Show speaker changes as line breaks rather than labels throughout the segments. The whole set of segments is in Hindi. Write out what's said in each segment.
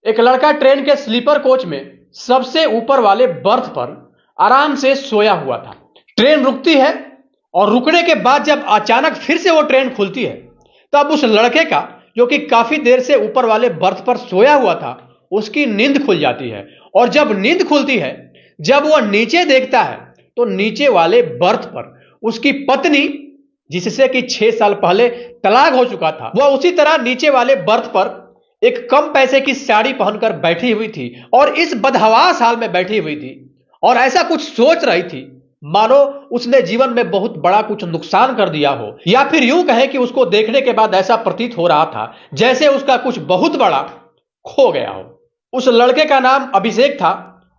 एक लड़का ट्रेन के स्लीपर कोच में सबसे ऊपर वाले बर्थ पर आराम से सोया हुआ था। ट्रेन रुकती है और रुकने के बाद जब अचानक फिर से वो ट्रेन खुलती है, तब उस लड़के का, जो कि काफी देर से ऊपर वाले बर्थ पर सोया हुआ था, उसकी नींद खुल जाती है। और जब नींद खुलती है, जब वह नीचे देखता है, तो नीचे वाले बर्थ पर उसकी पत्नी, जिससे कि 6 साल पहले तलाक हो चुका था, वह उसी तरह नीचे वाले बर्थ पर एक कम पैसे की साड़ी पहनकर बैठी हुई थी और इस बदहवास हाल में बैठी हुई थी और ऐसा कुछ सोच रही थी मानो उसने जीवन में बहुत बड़ा कुछ नुकसान कर दिया हो, या फिर यूं कहें कि उसको देखने के बाद ऐसा प्रतीत हो रहा था जैसे उसका कुछ बहुत बड़ा खो गया हो। उस लड़के का नाम अभिषेक था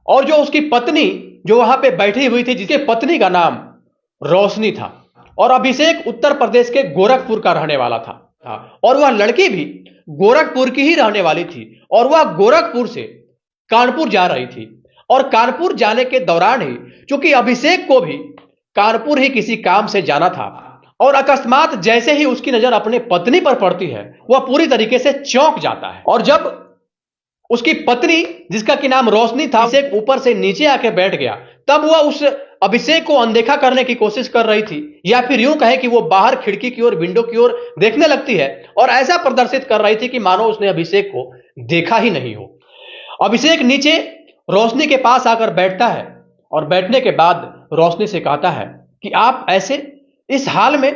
और जो उसकी पत्नी जो वहां पे बैठी हुई थी, जिसके पत्नी का नाम रोशनी था, और अभिषेक उत्तर प्रदेश के गोरखपुर का रहने वाला था और वह लड़की भी गोरखपुर की ही रहने वाली थी और वह गोरखपुर से कानपुर जा रही थी। और कानपुर जाने के दौरान ही, चूंकि अभिषेक को भी कानपुर ही किसी काम से जाना था, और अकस्मात जैसे ही उसकी नजर अपने पत्नी पर पड़ती है, वह पूरी तरीके से चौंक जाता है। और जब उसकी पत्नी, जिसका कि नाम रोशनी था, अभिषेक ऊपर से नीचे आके बैठ गया, तब वह उस अभिषेक को अनदेखा करने की कोशिश कर रही थी, या फिर यूं कहे कि वो बाहर खिड़की की ओर, विंडो की ओर देखने लगती है और ऐसा प्रदर्शित कर रही थी कि मानो उसने अभिषेक को देखा ही नहीं हो। अभिषेक नीचे रोशनी के पास आकर बैठता है और बैठने के बाद रोशनी से कहता है कि आप ऐसे इस हाल में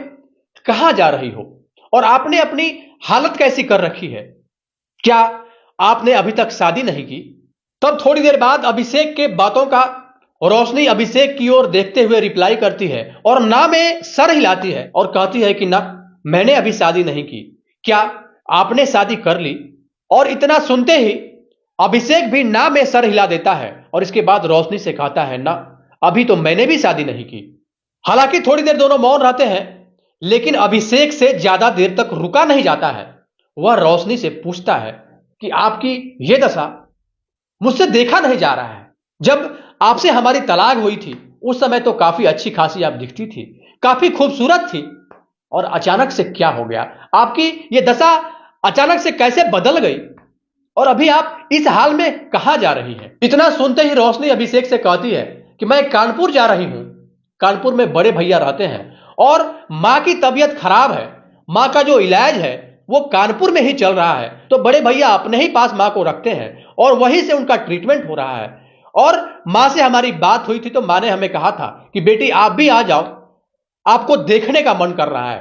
कहां जा रही हो और आपने अपनी हालत कैसी कर रखी है? क्या आपने अभी तक शादी नहीं की? तब थोड़ी देर बाद अभिषेक के बातों का रोशनी अभिषेक की ओर देखते हुए रिप्लाई करती है और ना में सर हिलाती है और कहती है कि ना, मैंने अभी शादी नहीं की। क्या आपने शादी कर ली? और इतना सुनते ही अभिषेक भी ना में सर हिला देता है और इसके बाद रोशनी से कहता है, ना, अभी तो मैंने भी शादी नहीं की। हालांकि थोड़ी देर दोनों मौन रहते हैं, लेकिन अभिषेक से ज्यादा देर तक रुका नहीं जाता है। वह रोशनी से पूछता है कि आपकी यह दशा मुझसे देखा नहीं जा रहा है। जब आपसे हमारी तलाक हुई थी उस समय तो काफी अच्छी खासी आप दिखती थी, काफी खूबसूरत थी, और अचानक से क्या हो गया? आपकी ये दशा अचानक से कैसे बदल गई और अभी आप इस हाल में कहां जा रही हैं? इतना सुनते ही रोशनी अभिषेक से कहती है कि मैं कानपुर जा रही हूं। कानपुर में बड़े भैया रहते हैं और मां की तबीयत खराब है। मां का जो इलाज है वो कानपुर में ही चल रहा है, तो बड़े भैया अपने ही पास मां को रखते हैं और वहीं से उनका ट्रीटमेंट हो रहा है। और मां से हमारी बात हुई थी तो मां ने हमें कहा था कि बेटी आप भी आ जाओ, आपको देखने का मन कर रहा है।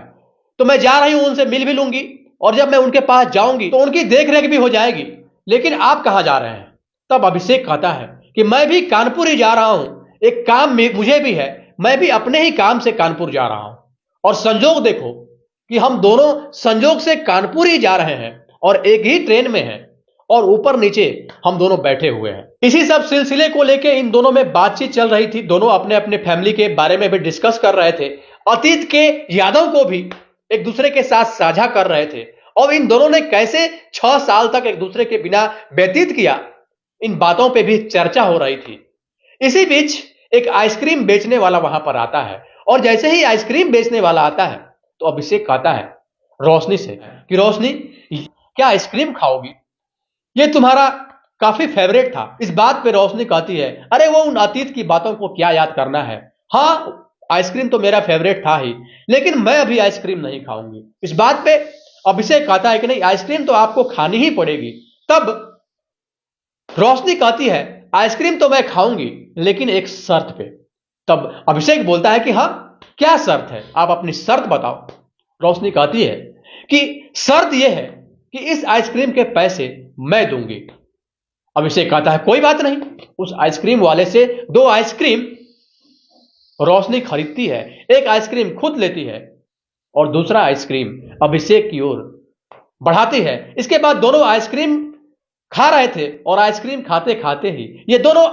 तो मैं जा रही हूं, उनसे मिल भी लूंगी और जब मैं उनके पास जाऊंगी तो उनकी देखरेख भी हो जाएगी। लेकिन आप कहां जा रहे हैं? तब अभिषेक कहता है कि मैं भी कानपुर ही जा रहा हूं, एक काम मुझे भी है, मैं भी अपने ही काम से कानपुर जा रहा हूं। और संजोग देखो कि हम दोनों संजोग से कानपुर ही जा रहे हैं और एक ही ट्रेन में हैं और ऊपर नीचे हम दोनों बैठे हुए हैं। इसी सब सिलसिले को लेके इन दोनों में बातचीत चल रही थी। दोनों अपने अपने फैमिली के बारे में भी डिस्कस कर रहे थे, अतीत के यादों को भी एक दूसरे के साथ साझा कर रहे थे और इन दोनों ने कैसे 6 साल तक एक दूसरे के बिना व्यतीत किया, इन बातों पे भी चर्चा हो रही थी। इसी बीच एक आइसक्रीम बेचने वाला वहां पर आता है और जैसे ही आइसक्रीम बेचने वाला आता है तो अभिषेक कहता है रोशनी से कि रोशनी, क्या आइसक्रीम खाओगी? ये तुम्हारा काफी फेवरेट था। इस बात पे रोशनी कहती है, अरे वो उन अतीत की बातों को क्या याद करना है। हाँ, आइसक्रीम तो मेरा फेवरेट था ही, लेकिन मैं अभी आइसक्रीम नहीं खाऊंगी। इस बात पे अभिषेक कहता है कि नहीं, आइसक्रीम तो आपको खानी ही पड़ेगी। तब रोशनी कहती है, आइसक्रीम तो मैं खाऊंगी लेकिन एक शर्त पे। तब अभिषेक बोलता है कि हाँ, क्या शर्त है? आप अपनी शर्त बताओ। रोशनी कहती है कि शर्त यह है कि इस आइसक्रीम के पैसे मैं दूंगी। अभिषेक कहता है कोई बात नहीं। उस आइसक्रीम वाले से 2 आइसक्रीम रोशनी खरीदती है, एक आइसक्रीम खुद लेती है और दूसरा आइसक्रीम अभिषेक की ओर बढ़ाती है। इसके बाद दोनों आइसक्रीम खा रहे थे और आइसक्रीम खाते खाते ही ये दोनों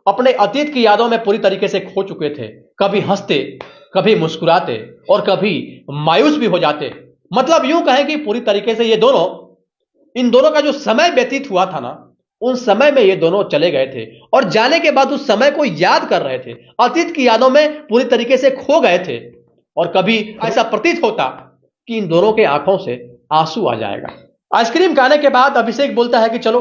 अपने अतीत की यादों में पूरी तरीके से खो चुके थे। कभी हंसते, कभी मुस्कुराते और कभी मायूस भी हो जाते। मतलब यूं कहें कि पूरी तरीके से ये दोनों, इन दोनों का जो समय व्यतीत हुआ था ना, उन समय में ये दोनों चले गए थे और जाने के बाद उस समय को याद कर रहे थे, अतीत की यादों में पूरी तरीके से खो गए थे। और कभी ऐसा प्रतीत होता कि इन दोनों के आंखों से आंसू आ जाएगा। आइसक्रीम खाने के बाद अभिषेक बोलता है कि चलो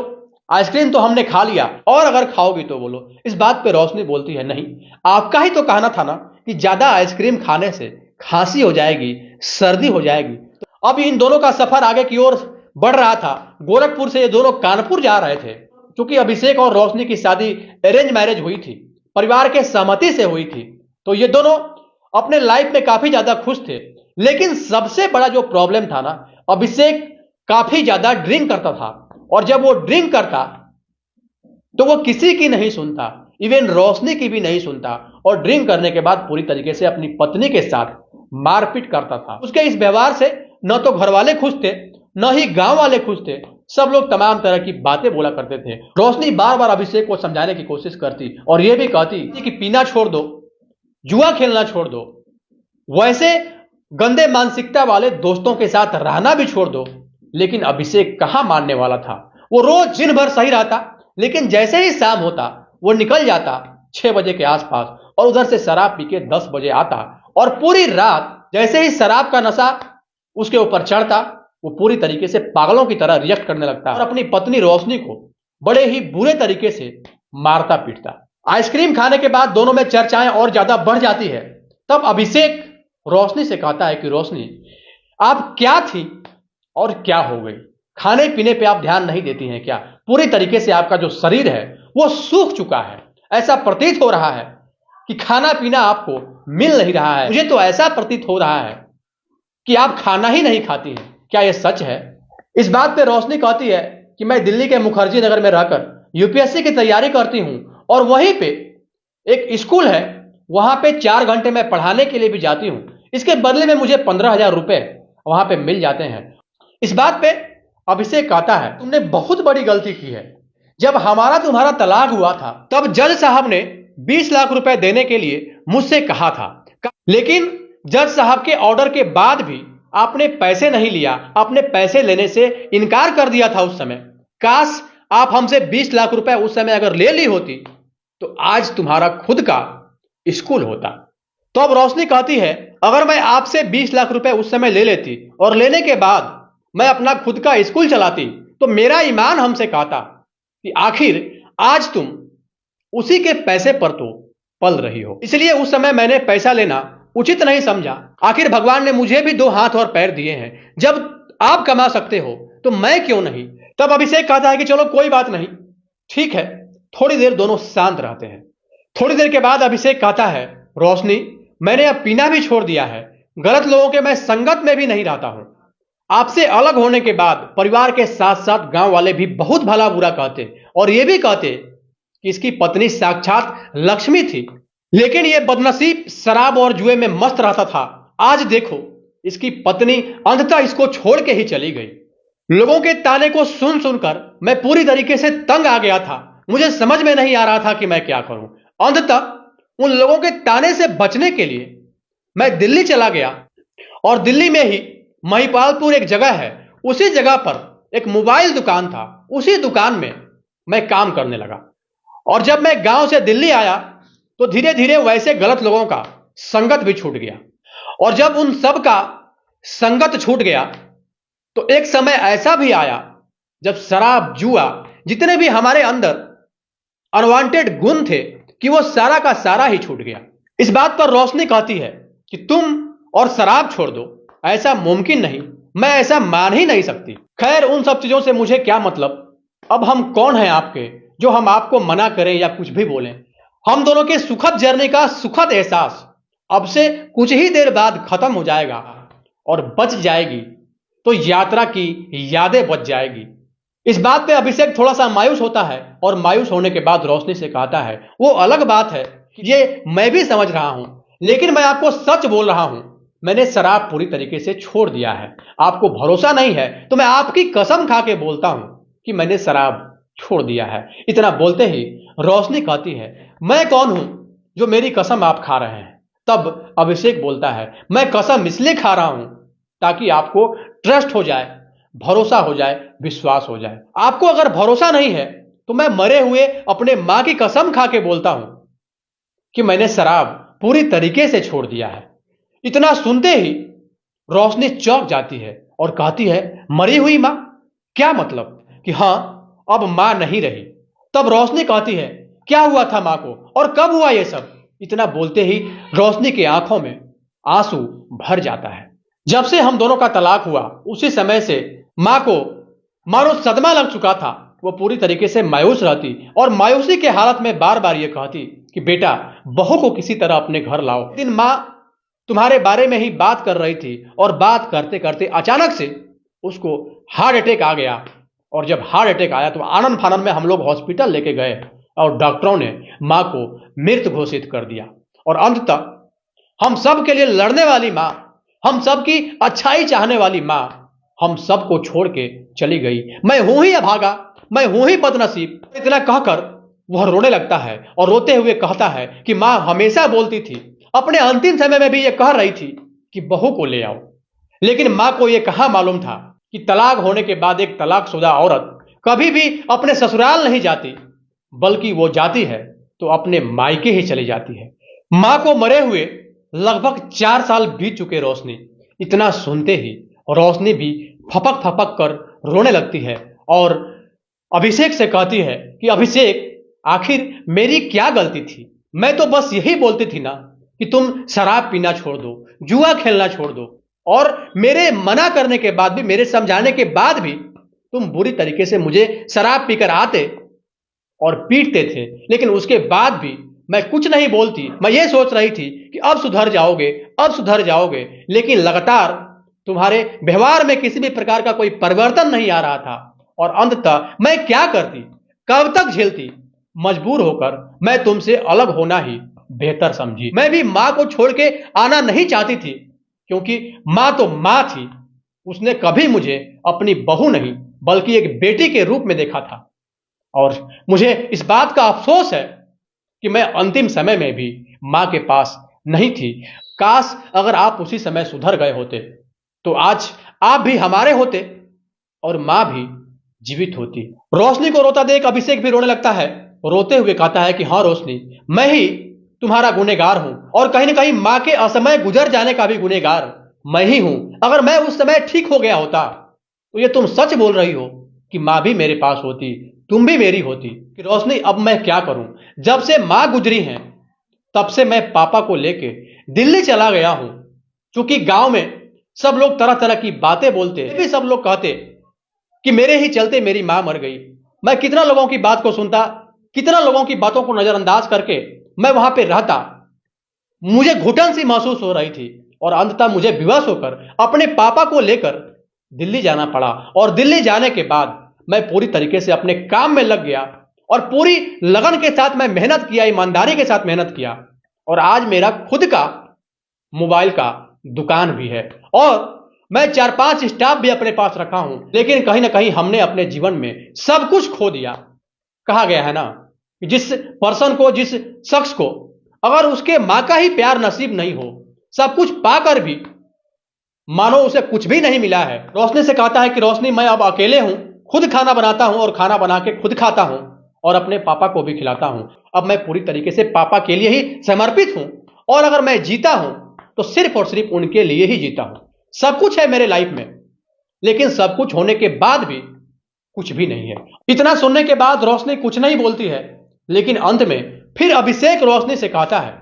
आइसक्रीम तो हमने खा लिया, और अगर खाओगी तो बोलो। इस बात पे रोशनी बोलती है, नहीं, आपका ही तो कहना था ना कि ज्यादा आइसक्रीम खाने से खांसी हो जाएगी, सर्दी हो जाएगी। अब इन दोनों का सफर आगे की ओर बढ़ रहा था। गोरखपुर से ये दोनों कानपुर जा रहे थे। क्योंकि अभिषेक और रोशनी की शादी अरेंज मैरिज हुई थी, परिवार के सहमति से हुई थी, तो ये दोनों अपने लाइफ में काफी ज्यादा खुश थे। लेकिन सबसे बड़ा जो प्रॉब्लम था ना, अभिषेक काफी ज्यादा ड्रिंक करता था, और जब वो ड्रिंक करता तो वो किसी की नहीं सुनता, इवन रोशनी की भी नहीं सुनता, और ड्रिंक करने के बाद पूरी तरीके से अपनी पत्नी के साथ मारपीट करता था। उसके इस व्यवहार से न तो घर वाले खुश थे, न ही गांव वाले खुश थे। सब लोग तमाम तरह की बातें बोला करते थे। रोशनी बार बार अभिषेक को समझाने की कोशिश करती और यह भी कहती कि पीना छोड़ दो, जुआ खेलना छोड़ दो, वैसे गंदे मानसिकता वाले दोस्तों के साथ रहना भी छोड़ दो। लेकिन अभिषेक कहां मानने वाला था। वो रोज दिन भर सही रहता, लेकिन जैसे ही शाम होता वो निकल जाता 6 बजे के आसपास, और उधर से शराब पी के 10 बजे आता, और पूरी रात जैसे ही शराब का नशा उसके ऊपर चढ़ता वो पूरी तरीके से पागलों की तरह रिएक्ट करने लगता और अपनी पत्नी रोशनी को बड़े ही बुरे तरीके से मारता पीटता। आइसक्रीम खाने के बाद दोनों में चर्चाएं और ज्यादा बढ़ जाती है। तब अभिषेक रोशनी से कहता है कि रोशनी, आप क्या थी और क्या हो गई? खाने पीने पे आप ध्यान नहीं देती हैं क्या? पूरी तरीके से आपका जो शरीर है वो सूख चुका है। ऐसा प्रतीत हो रहा है कि खाना पीना आपको मिल नहीं रहा है। मुझे तो ऐसा प्रतीत हो रहा है कि आप खाना ही नहीं खाती हैं। क्या यह सच है? इस बात पे रोशनी कहती है कि मैं दिल्ली के मुखर्जी नगर में रहकर यूपीएससी की तैयारी करती हूं, और वहीं पे एक स्कूल है, वहां पे 4 घंटे मैं पढ़ाने के लिए भी जाती हूं। इसके बदले में मुझे 15,000 रुपए वहां पे मिल जाते हैं। इस बात पे अभिषेक कहता है, तुमने बहुत बड़ी गलती की है। जब हमारा तुम्हारा तलाक हुआ था तब जज साहब ने 20 लाख रुपए देने के लिए मुझसे कहा था, लेकिन जज साहब के ऑर्डर के बाद भी आपने पैसे नहीं लिया, आपने पैसे लेने से इनकार कर दिया था उस समय। काश आप हमसे 20 लाख रुपए उस समय अगर ले ली होती तो आज तुम्हारा खुद का स्कूल होता। तो अब रोशनी कहती है, अगर मैं आपसे 20 लाख रुपए उस समय ले लेती और लेने के बाद मैं अपना खुद का स्कूल चलाती, तो मेरा ईमान हमसे कहता कि आखिर आज तुम उसी के पैसे पर तो पल रही हो। इसलिए उस समय मैंने पैसा लेना उचित नहीं समझा। आखिर भगवान ने मुझे भी 2 हाथ और पैर दिए हैं। जब आप कमा सकते हो तो मैं क्यों नहीं? तब अभिषेक कहता है कि चलो कोई बात नहीं, ठीक है। थोड़ी देर दोनों शांत रहते हैं। थोड़ी देर के बाद अभिषेक कहता है, रोशनी, मैंने अब पीना भी छोड़ दिया है, गलत लोगों के मैं संगत में भी नहीं रहता हूं। आपसे अलग होने के बाद परिवार के साथ साथ गांव वाले भी बहुत भला बुरा कहते, और यह भी कहते कि इसकी पत्नी साक्षात लक्ष्मी थी, लेकिन यह बदनसीब शराब और जुए में मस्त रहता था। आज देखो, इसकी पत्नी अंततः इसको छोड़ के ही चली गई। लोगों के ताने को सुन सुनकर मैं पूरी तरीके से तंग आ गया था। मुझे समझ में नहीं आ रहा था कि मैं क्या करूं। अंततः उन लोगों के ताने से बचने के लिए मैं दिल्ली चला गया, और दिल्ली में ही महिपालपुर एक जगह है, उसी जगह पर एक मोबाइल दुकान था। उसी दुकान में मैं काम करने लगा, और जब मैं गांव से दिल्ली आया तो धीरे धीरे वैसे गलत लोगों का संगत भी छूट गया। और जब उन सब का संगत छूट गया तो एक समय ऐसा भी आया जब शराब, जुआ, जितने भी हमारे अंदर अनवांटेड गुण थे, कि वो सारा का सारा ही छूट गया। इस बात पर रोशनी कहती है कि तुम और शराब छोड़ दो, ऐसा मुमकिन नहीं, मैं ऐसा मान ही नहीं सकती। खैर, उन सब चीजों से मुझे क्या मतलब। अब हम कौन हैं आपके जो हम आपको मना करें या कुछ भी बोलें। हम दोनों के सुखद जर्नी का सुखद एहसास अब से कुछ ही देर बाद खत्म हो जाएगा, और बच जाएगी तो यात्रा की यादें बच जाएगी। इस बात पे अभिषेक थोड़ा सा मायूस होता है, और मायूस होने के बाद रोशनी से कहता है, वो अलग बात है, ये मैं भी समझ रहा हूं, लेकिन मैं आपको सच बोल रहा हूं, मैंने शराब पूरी तरीके से छोड़ दिया है। आपको भरोसा नहीं है तो मैं आपकी कसम खा के बोलता हूं कि मैंने शराब छोड़ दिया है। इतना बोलते ही रोशनी कहती है, मैं कौन हूं जो मेरी कसम आप खा रहे हैं? तब अभिषेक बोलता है, मैं कसम इसलिए खा रहा हूं ताकि आपको ट्रस्ट हो जाए, भरोसा हो जाए, विश्वास हो जाए। आपको अगर भरोसा नहीं है तो मैं मरे हुए अपने मां की कसम खा के बोलता हूं कि मैंने शराब पूरी तरीके से छोड़ दिया है। इतना सुनते ही रोशनी चौंक जाती है और कहती है, मरी हुई मां? क्या मतलब? कि हां, अब मां नहीं रही। तब रोशनी कहती है, क्या हुआ था मां को और कब हुआ ये सब? इतना बोलते ही रोशनी की आंखों में आंसू भर जाता है। जब से हम दोनों का तलाक हुआ उसी समय से मां को मानो सदमा लग चुका था। वो पूरी तरीके से मायूस रहती और मायूसी के हालत में बार बार ये कहती कि बेटा, बहू को किसी तरह अपने घर लाओ। एक दिन मां तुम्हारे बारे में ही बात कर रही थी और बात करते करते अचानक से उसको हार्ट अटैक आ गया। और जब हार्ट अटैक आया तो आनंद फानंद में हम लोग हॉस्पिटल लेके गए और डॉक्टरों ने मां को मृत घोषित कर दिया। और अंततः हम सब के लिए लड़ने वाली मां, हम सब की अच्छाई चाहने वाली मां हम सबको छोड़ के चली गई। मैं हूं ही अभागा, मैं हूं ही बदनसीब। इतना कहकर वह रोने लगता है और रोते हुए कहता है कि मां हमेशा बोलती थी, अपने अंतिम समय में भी यह कह रही थी कि बहू को ले आओ। लेकिन मां को यह कहां मालूम था कि तलाक होने के बाद एक तलाकशुदा औरत कभी भी अपने ससुराल नहीं जाती, बल्कि वो जाती है तो अपने मायके ही चली जाती है। मां को मरे हुए लगभग 4 साल बीत चुके। रोशनी इतना सुनते ही रोशनी भी फपक फपक कर रोने लगती है और अभिषेक से कहती है कि अभिषेक, आखिर मेरी क्या गलती थी? मैं तो बस यही बोलती थी ना कि तुम शराब पीना छोड़ दो, जुआ खेलना छोड़ दो। और मेरे मना करने के बाद भी, मेरे समझाने के बाद भी तुम बुरी तरीके से मुझे शराब पीकर आते और पीटते थे। लेकिन उसके बाद भी मैं कुछ नहीं बोलती। मैं ये सोच रही थी कि अब सुधर जाओगे, अब सुधर जाओगे। लेकिन लगातार तुम्हारे व्यवहार में किसी भी प्रकार का कोई परिवर्तन नहीं आ रहा था। और अंततः मैं क्या करती, कब तक झेलती? मजबूर होकर मैं तुमसे अलग होना ही बेहतर समझी। मैं भी मां को छोड़ के आना नहीं चाहती थी, क्योंकि मां तो मां थी। उसने कभी मुझे अपनी बहू नहीं बल्कि एक बेटी के रूप में देखा था। और मुझे इस बात का अफसोस है कि मैं अंतिम समय में भी मां के पास नहीं थी। काश अगर आप उसी समय सुधर गए होते तो आज आप भी हमारे होते और मां भी जीवित होती। रोशनी को रोता देख अभिषेक भी रोने लगता है। रोते हुए कहता है कि हाँ रोशनी, मैं ही तुम्हारा गुनहगार हूं और कहीं ना कहीं मां के असमय गुजर जाने का भी गुनहगार मैं ही हूं। अगर मैं उस समय ठीक हो गया होता तो ये तुम सच बोल रही हो कि मां भी मेरे पास होती, तुम भी मेरी होती। कि रोशनी, अब मैं क्या करूं? जब से मां गुजरी हैं तब से मैं पापा को लेके दिल्ली चला गया हूं। क्योंकि गांव में सब लोग तरह तरह की बातें बोलते हैं, भी सब लोग कहते कि मेरे ही चलते मेरी मां मर गई। मैं कितना लोगों की बात को सुनता, कितना लोगों की बातों को नजरअंदाज करके मैं वहां पे रहता। मुझे घुटन सी महसूस हो रही थी और अंततः मुझे विवश होकर अपने पापा को लेकर दिल्ली जाना पड़ा। और दिल्ली जाने के बाद मैं पूरी तरीके से अपने काम में लग गया और पूरी लगन के साथ मैं मेहनत किया, ईमानदारी के साथ मेहनत किया। और आज मेरा खुद का मोबाइल का दुकान भी है और मैं 4-5 स्टाफ भी अपने पास रखा हूं। लेकिन कहीं ना कहीं हमने अपने जीवन में सब कुछ खो दिया। कहा गया है ना कि जिस पर्सन को, जिस शख्स को अगर उसके मां का ही प्यार नसीब नहीं हो, सब कुछ पाकर भी मानो उसे कुछ भी नहीं मिला है। रोशनी से कहता है कि रोशनी, मैं अब अकेले हूं, खुद खाना बनाता हूं और खाना बना के खुद खाता हूं और अपने पापा को भी खिलाता हूं। अब मैं पूरी तरीके से पापा के लिए ही समर्पित हूं और अगर मैं जीता हूं तो सिर्फ और सिर्फ उनके लिए ही जीता हूं। सब कुछ है मेरे लाइफ में, लेकिन सब कुछ होने के बाद भी कुछ भी नहीं है। इतना सुनने के बाद रोशनी कुछ नहीं बोलती है। लेकिन अंत में फिर अभिषेक रोशनी से कहता है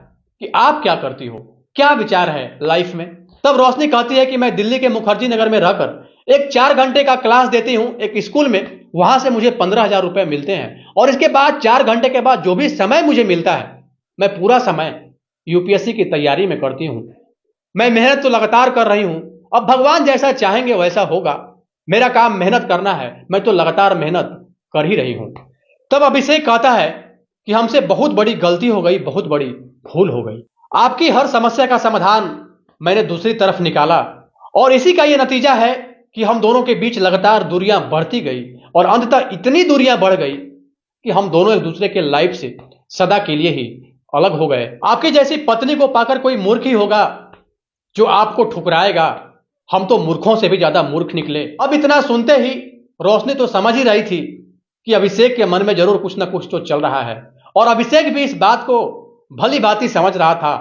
कि आप क्या करती हो, क्या विचार है लाइफ में? तब रोशनी कहती है कि मैं दिल्ली के मुखर्जी नगर में रहकर एक 4 घंटे का क्लास देती हूं एक स्कूल में। वहां से मुझे 15,000 रुपए मिलते हैं और इसके बाद 4 घंटे के बाद जो भी समय मुझे मिलता है मैं पूरा समय यूपीएससी की तैयारी में करती हूं। मैं मेहनत तो लगातार कर रही हूं, अब भगवान जैसा चाहेंगे वैसा होगा। मेरा काम मेहनत करना है, मैं तो लगातार मेहनत कर ही रही हूं। तब अभिषेक कहता है कि हमसे बहुत बड़ी गलती हो गई, बहुत बड़ी भूल हो गई। आपकी हर समस्या का समाधान मैंने दूसरी तरफ निकाला और इसी का यह नतीजा है कि हम दोनों के बीच लगातार दूरियां बढ़ती गई और अंततः इतनी दूरियां बढ़ गई कि हम दोनों एक दूसरे के लाइफ से सदा के लिए ही अलग हो गए। आपकी जैसी पत्नी को पाकर कोई मूर्ख ही होगा जो आपको ठुकराएगा। हम तो मूर्खों से भी ज्यादा मूर्ख निकले। अब इतना सुनते ही रोशनी तो समझ ही रही थी कि अभिषेक के मन में जरूर कुछ ना कुछ तो चल रहा है और अभिषेक भी इस बात को भली भांति समझ रहा था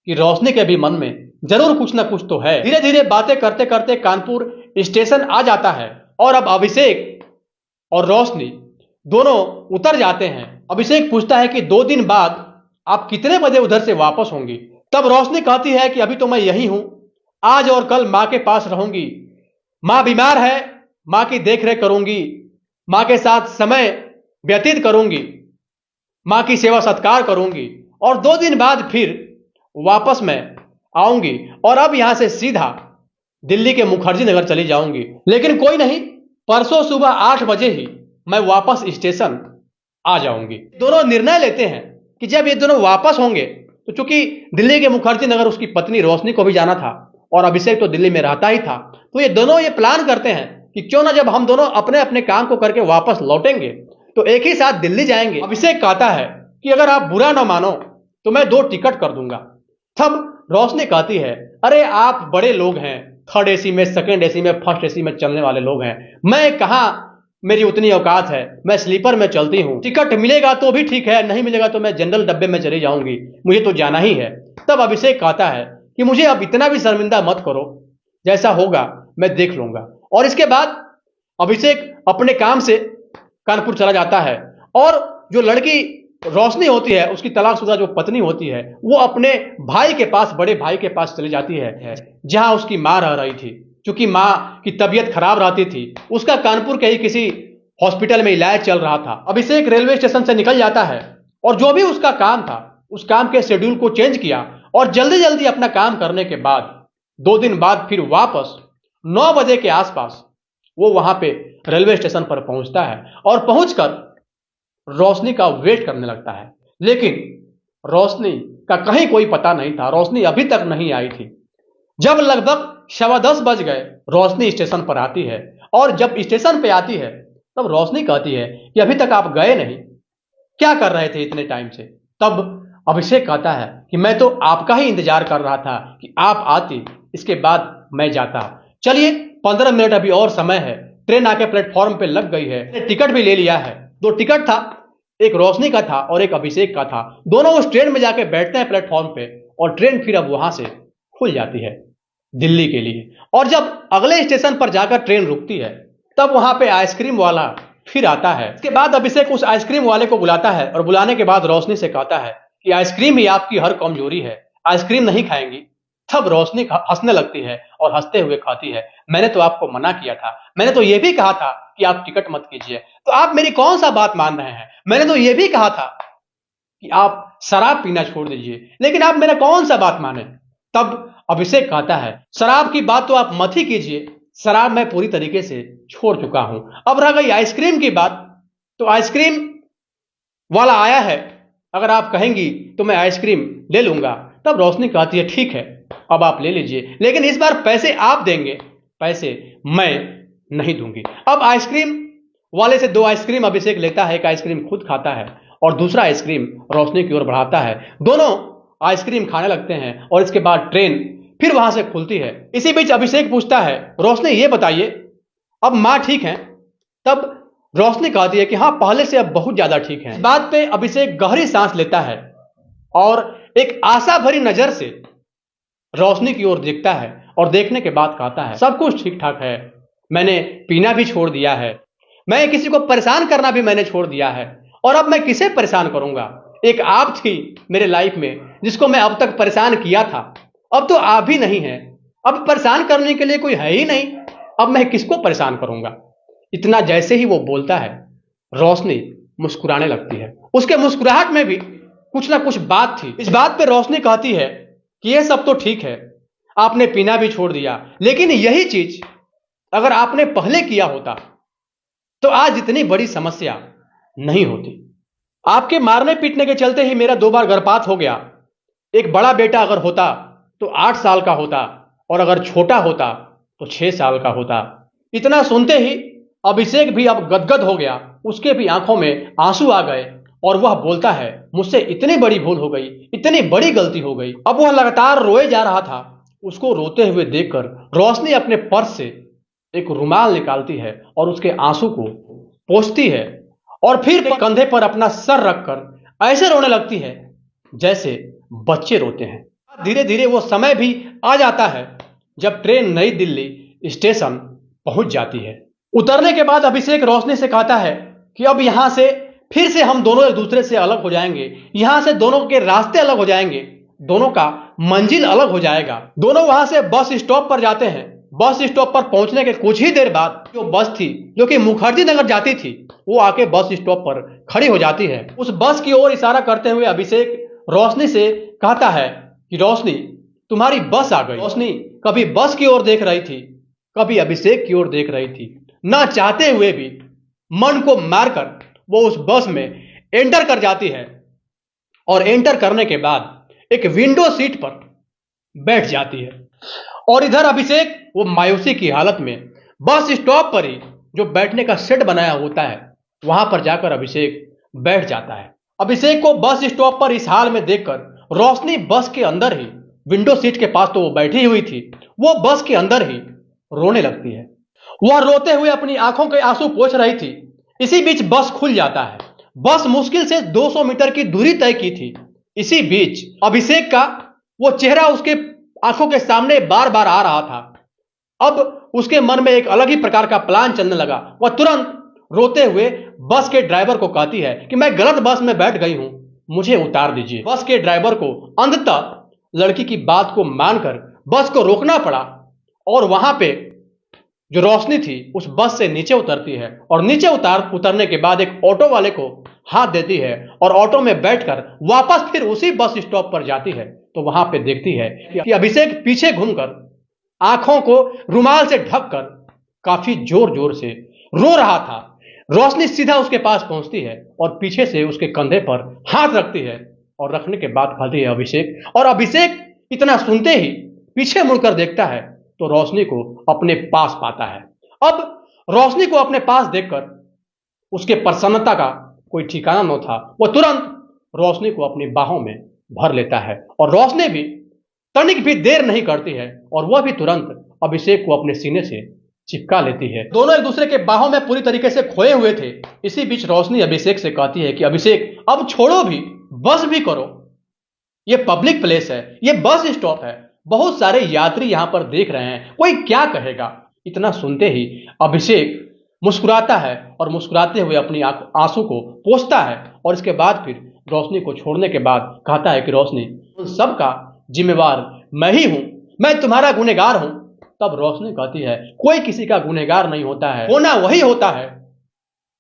कि रोशनी के भी मन में जरूर कुछ ना कुछ तो है। धीरे धीरे बातें करते करते कानपुर स्टेशन आ जाता है और अब अभिषेक और रोशनी दोनों उतर जाते हैं। अभिषेक पूछता है कि 2 दिन बाद आप कितने बजे उधर से वापस होंगी? तब रोशनी कहती है कि अभी तो मैं यही हूं, आज और कल मां के पास रहूंगी। मां बीमार है, मां की देखरेख करूंगी, मां के साथ समय व्यतीत करूंगी, मां की सेवा सत्कार करूंगी और 2 दिन बाद फिर वापस मैं आऊंगी और अब यहां से सीधा दिल्ली के मुखर्जी नगर चली जाऊंगी। लेकिन कोई नहीं, परसों सुबह 8 बजे ही मैं वापस स्टेशन आ जाऊंगी। दोनों निर्णय लेते हैं कि जब ये दोनों वापस होंगे, तो चूंकि दिल्ली के मुखर्जी नगर उसकी पत्नी रोशनी को भी जाना था और अभिषेक तो दिल्ली में रहता ही था, तो ये दोनों ये प्लान करते हैं कि क्यों ना जब हम दोनों अपने अपने काम को करके वापस लौटेंगे तो एक ही साथ दिल्ली जाएंगे। अभिषेक कहता है कि अगर आप बुरा ना मानो तो मैं 2 टिकट कर दूंगा। तब रोशनी कहती है, अरे आप बड़े लोग हैं, 3rd AC में, 2nd AC में, 1st AC में चलने वाले लोग हैं, मैं कहां मेरी उतनी औकात है, मैं स्लीपर में चलती हूं, टिकट मिलेगा तो भी ठीक है, नहीं मिलेगा तो मैं जनरल डब्बे में चली जाऊंगी, मुझे तो जाना ही है। तब अभिषेक कहता है कि मुझे अब इतना भी शर्मिंदा मत करो, जैसा होगा मैं देख लूंगा। और इसके बाद अभिषेक अपने काम से कानपुर चला जाता है और जो लड़की रोशनी होती है, उसकी तलाकशुदा जो पत्नी होती है, वो अपने भाई के पास, बड़े भाई के पास चली जाती है जहां उसकी मां रह रही थी। क्योंकि मां की तबीयत खराब रहती थी, उसका कानपुर के ही किसी हॉस्पिटल में इलाज चल रहा था। अभिषेक रेलवे स्टेशन से निकल जाता है और जो भी उसका काम था उस काम के शेड्यूल को चेंज किया और जल्दी जल्दी अपना काम करने के बाद 2 दिन बाद फिर वापस 9 बजे के आसपास वो वहां पे रेलवे स्टेशन पर पहुंचता है और पहुंचकर रोशनी का वेट करने लगता है। लेकिन रोशनी का कहीं कोई पता नहीं था, रोशनी अभी तक नहीं आई थी। जब लगभग 10:15 बज गए, रोशनी स्टेशन पर आती है और जब स्टेशन पे आती है तब रोशनी कहती है कि अभी तक आप गए नहीं, क्या कर रहे थे इतने टाइम से? तब अभिषेक कहता है कि मैं तो आपका ही इंतजार कर रहा था कि आप आती, इसके बाद मैं जाता। चलिए 15 मिनट अभी और समय है, ट्रेन आके प्लेटफॉर्म पे लग गई है, टिकट भी ले लिया है। 2 टिकट था, एक रोशनी का था और एक अभिषेक का था। दोनों उस ट्रेन में जाके बैठते हैं प्लेटफॉर्म पे और ट्रेन फिर अब वहां से खुल जाती है दिल्ली के लिए। और जब अगले स्टेशन पर जाकर ट्रेन रुकती है तब वहां पे आइसक्रीम वाला फिर आता है। इसके बाद अभिषेक उस आइसक्रीम वाले को बुलाता है और बुलाने के बाद रोशनी से कहता है कि आइसक्रीम ही आपकी हर कमजोरी है, आइसक्रीम नहीं खाएंगी? तब रोशनी हंसने लगती है और हंसते हुए कहती है, मैंने तो आपको मना किया था, मैंने तो यह भी कहा था कि आप टिकट मत कीजिए, तो आप मेरी कौन सा बात मान रहे हैं? मैंने तो यह भी कहा था कि आप शराब पीना छोड़ दीजिए, लेकिन आप मेरा कौन सा बात माने? तब अभिषेक कहता है, शराब की बात तो आप मत ही कीजिए, शराब मैं पूरी तरीके से छोड़ चुका हूं। अब रह गई आइसक्रीम की बात, तो आइसक्रीम वाला आया है, अगर आप कहेंगी तो मैं आइसक्रीम ले लूंगा। तब रोशनी कहती है, ठीक है अब आप ले लीजिए, लेकिन इस बार पैसे आप देंगे, पैसे मैं नहीं दूंगी। अब आइसक्रीम वाले से 2 आइसक्रीम अभिषेक लेता है, एक आइसक्रीम खुद खाता है और दूसरा आइसक्रीम रोशनी की ओर बढ़ाता है। दोनों आइसक्रीम खाने लगते हैं और इसके बाद ट्रेन फिर वहां से खुलती है। इसी बीच अभिषेक पूछता है, रोशनी ये बताइए अब मां ठीक है? तब रोशनी कहती है कि हाँ, पहले से अब बहुत ज्यादा ठीक है। इस बात पे अभिषेक गहरी सांस लेता है और एक आशा भरी नजर से रोशनी की ओर देखता है और देखने के बाद कहता है, सब कुछ ठीक ठाक है, मैंने पीना भी छोड़ दिया है, मैं किसी को परेशान करना भी मैंने छोड़ दिया है, और अब मैं किसे परेशान करूंगा? एक आप थी मेरे लाइफ में जिसको मैं अब तक परेशान किया था, अब तो आप भी नहीं है, अब परेशान करने के लिए कोई है ही नहीं, अब मैं किसको परेशान करूंगा? इतना जैसे ही वो बोलता है, रोशनी मुस्कुराने लगती है। उसके मुस्कुराहट में भी कुछ ना कुछ बात थी। इस बात पे रोशनी कहती है कि ये सब तो ठीक है, आपने पीना भी छोड़ दिया, लेकिन यही चीज अगर आपने पहले किया होता तो आज इतनी बड़ी समस्या नहीं होती। आपके मारने पीटने के चलते ही मेरा 2 बार गर्भपात हो गया। एक बड़ा बेटा अगर होता तो 8 साल का होता और अगर छोटा होता तो 6 साल का होता। इतना सुनते ही अभिषेक भी अब गदगद हो गया, उसके भी आंखों में आंसू आ गए और वह बोलता है, मुझसे इतनी बड़ी भूल हो गई, इतनी बड़ी गलती हो गई। अब वह लगातार रोए जा रहा था। उसको रोते हुए देखकर रोशनी अपने पर्स से एक रुमाल निकालती है और उसके आंसू को पोंछती है और फिर कंधे पर अपना सर रखकर ऐसे रोने लगती है जैसे बच्चे रोते हैं। धीरे धीरे वो समय भी आ जाता है जब ट्रेन नई दिल्ली स्टेशन पहुंच जाती है। उतरने के बाद अभिषेक रोशनी से कहता है कि अब यहां से फिर से हम दोनों एक दूसरे से अलग हो जाएंगे, यहां से दोनों के रास्ते अलग हो जाएंगे, दोनों का मंजिल अलग हो जाएगा। दोनों वहां से बस स्टॉप पर जाते हैं। बस स्टॉप पर पहुंचने के कुछ ही देर बाद जो बस थी जो कि मुखर्जी नगर जाती थी, वो आके बस स्टॉप पर खड़ी हो जाती है। उस बस की ओर इशारा करते हुए अभिषेक रोशनी से कहता है कि रोशनी, तुम्हारी बस आ गई। रोशनी कभी बस की ओर देख रही थी, कभी अभिषेक की ओर देख रही थी। ना चाहते हुए भी मन को मारकर वो उस बस में एंटर कर जाती है और एंटर करने के बाद एक विंडो सीट पर बैठ जाती है। और इधर अभिषेक वो मायूसी की हालत में बस स्टॉप पर ही जो बैठने का सेट बनाया होता है वहां पर जाकर अभिषेक बैठ जाता है। अभिषेक को बस स्टॉप पर इस हाल में देखकर रोशनी बस के अंदर ही, विंडो सीट के पास तो वो बैठी हुई थी, वो बस के अंदर ही रोने लगती है। वह रोते हुए अपनी आंखों के आंसू पोंछ रही थी। इसी बीच बस खुल जाता है। बस मुश्किल से 200 मीटर की दूरी तय की थी। इसी बीच अभिषेक का वो चेहरा उसके आंखों के सामने बार बार आ रहा था। अब उसके मन में एक अलग ही प्रकार का प्लान चलने लगा। वह तुरंत रोते हुए बस के ड्राइवर को कहती है कि मैं गलत बस में बैठ गई हूं, मुझे उतार दीजिए। बस के ड्राइवर को अंततः लड़की की बात को मानकर बस को रोकना पड़ा और वहां पे जो रोशनी थी उस बस से नीचे उतरती है और नीचे उतरने के बाद एक ऑटो वाले को हाथ देती है और ऑटो में बैठकर वापस फिर उसी बस स्टॉप पर जाती है। तो वहां पे देखती है कि अभिषेक पीछे घूमकर आंखों को रुमाल से ढककर काफी जोर जोर से रो रहा था। रोशनी सीधा उसके पास पहुंचती है और पीछे से उसके कंधे पर हाथ रखती है और रखने के बाद कहती है अभिषेक। और अभिषेक इतना सुनते ही पीछे मुड़कर देखता है तो रोशनी को अपने पास पाता है। अब रोशनी को अपने पास देखकर उसके प्रसन्नता का कोई ठिकाना न था। वह तुरंत रोशनी को अपनी बाहों में भर लेता है और रोशनी भी तनिक भी देर नहीं करती है और वह भी तुरंत अभिषेक को अपने सीने से चिपका लेती है। दोनों एक दूसरे के बाहों में पूरी तरीके से खोए हुए थे। इसी बीच रोशनी अभिषेक से कहती है कि अभिषेक अब छोड़ो भी, बस भी करो, ये पब्लिक प्लेस है, ये बस स्टॉप है, बहुत सारे यात्री यहां पर देख रहे हैं, कोई क्या कहेगा। इतना सुनते ही अभिषेक मुस्कुराता है और मुस्कुराते हुए अपनी आंसू को पोंछता है और इसके बाद फिर रोशनी को छोड़ने के बाद कहता है कि रोशनी, उन सब का जिम्मेवार मैं ही हूं, मैं तुम्हारा गुनहगार हूं। तब रोशनी कहती है कोई किसी का गुनहगार नहीं होता है, होना वही होता है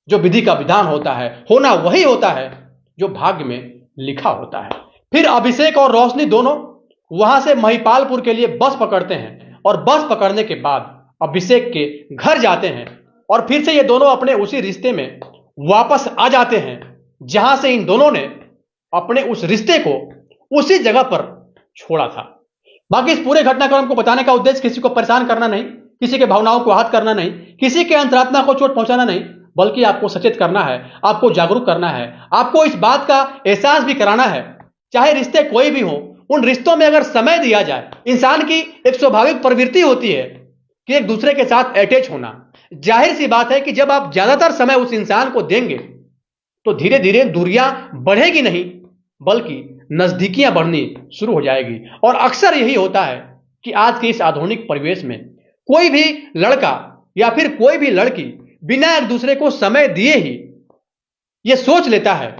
जो विधि का विधान होता है, होना वही होता है जो भाग्य में लिखा होता है। फिर अभिषेक और रोशनी दोनों वहां से महिपालपुर के लिए बस पकड़ते हैं और बस पकड़ने के बाद अभिषेक के घर जाते हैं और फिर से ये दोनों अपने उसी रिश्ते में वापस आ जाते हैं जहां से इन दोनों ने अपने उस रिश्ते को उसी जगह पर छोड़ा था। बाकी इस पूरे घटनाक्रम को बताने का उद्देश्य किसी को परेशान करना नहीं, किसी के भावनाओं को आहत करना नहीं, किसी के अंतरात्मा को चोट पहुंचाना नहीं, बल्कि आपको सचेत करना है, आपको जागरूक करना है, आपको इस बात का एहसास भी कराना है। चाहे रिश्ते कोई भी हो, उन रिश्तों में अगर समय दिया जाए, इंसान की एक स्वाभाविक प्रवृत्ति होती है कि एक दूसरे के साथ अटैच होना। जाहिर सी बात है कि जब आप ज्यादातर समय उस इंसान को देंगे तो धीरे धीरे दूरियां बढ़ेगी नहीं बल्कि नजदीकियां बढ़नी शुरू हो जाएगी। और अक्सर यही होता है कि आज के इस आधुनिक परिवेश में कोई भी लड़का या फिर कोई भी लड़की बिना एक दूसरे को समय दिए ही यह सोच लेता है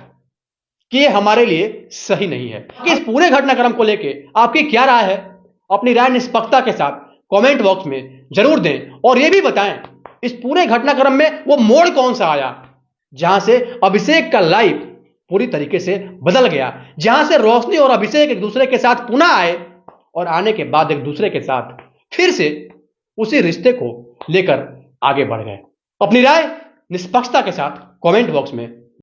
कि ये हमारे लिए सही नहीं है। कि इस पूरे घटनाक्रम को लेके आपकी क्या राय है, अपनी राय निष्पक्षता के साथ कमेंट बॉक्स में जरूर दें और यह भी बताएं इस पूरे घटनाक्रम में वो मोड़ कौन सा आया जहां से अभिषेक का लाइफ पूरी तरीके से बदल गया, जहां से रोशनी और अभिषेक एक दूसरे के साथ पुनः आए और आने के बाद एक दूसरे के साथ फिर से उसी रिश्ते को लेकर आगे बढ़ गए। अपनी राय निष्पक्षता के साथ कमेंट बॉक्स में